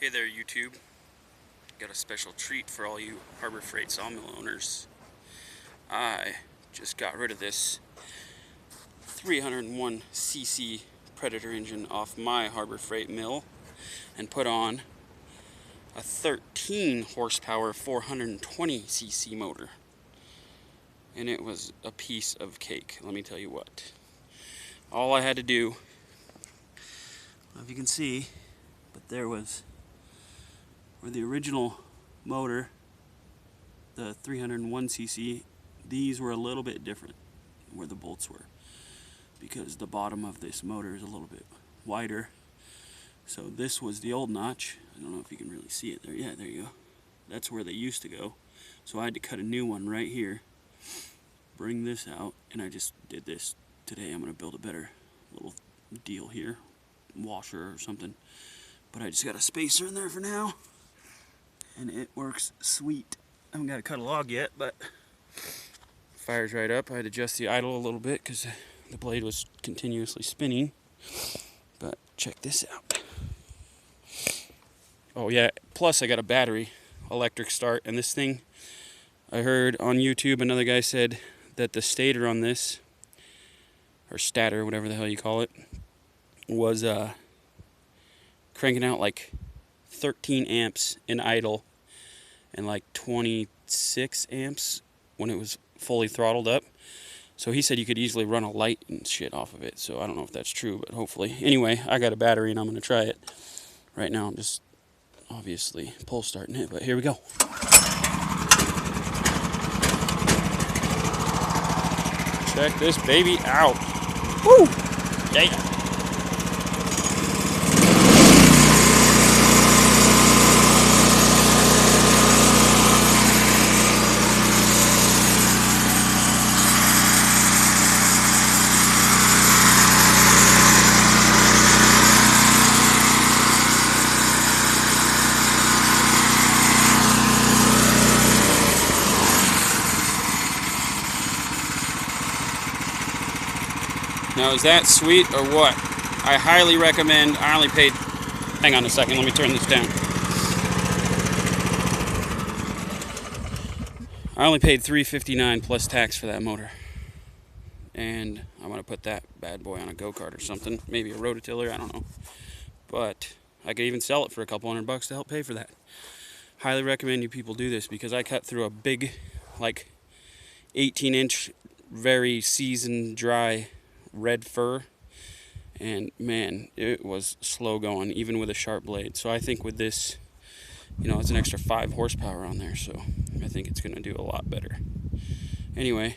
Hey there, YouTube. Got a special treat for all you Harbor Freight sawmill owners. I just got rid of this 301cc Predator engine off my Harbor Freight mill and put on a 13 horsepower 420cc motor. And it was a piece of cake, let me tell you what. All I had to do, I don't know if you can see, but there was where the original motor, the 301cc, these were a little bit different where the bolts were, because the bottom of this motor is a little bit wider. So this was the old notch. I don't know if you can really see it there. Yeah, there you go. That's where they used to go. So I had to cut a new one right here, bring this out, and I just did this today. I'm going to build a better little deal here, washer or something. But I just got a spacer in there for now, and it works sweet. I haven't got to cut a log yet, but fires right up. I had to adjust the idle a little bit because the blade was continuously spinning. But check this out. Oh yeah, plus I got a battery electric start, and this thing, I heard on YouTube another guy said that the stator on this, or stator, whatever the hell you call it, was cranking out like 13 amps in idle and like 26 amps when it was fully throttled up. So he said you could easily run a light and shit off of it. So I don't know if that's true, but hopefully. Anyway, I got a battery and I'm going to try it. Right now I'm just obviously pull starting it, but here we go. Check this baby out. Woo! Yeah. Now, is that sweet or what? I highly recommend. I only paid, hang on a second, let me turn this down. I only paid $3.59 plus tax for that motor. And I'm going to put that bad boy on a go-kart or something. Maybe a rototiller, I don't know. But I could even sell it for a couple $100 to help pay for that. Highly recommend you people do this, because I cut through a big, like 18-inch, very seasoned, dry red fir, and man, it was slow going even with a sharp blade. So I think with this, you know, it's an extra 5 horsepower on there, so I think it's going to do a lot better. Anyway,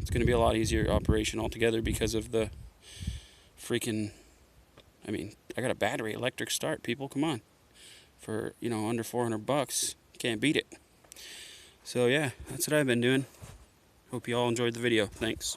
it's going to be a lot easier operation altogether because of the freaking, I mean, I got a battery electric start, people, come on, for, you know, under $400, can't beat it. So yeah, that's what I've been doing. Hope you all enjoyed the video. Thanks.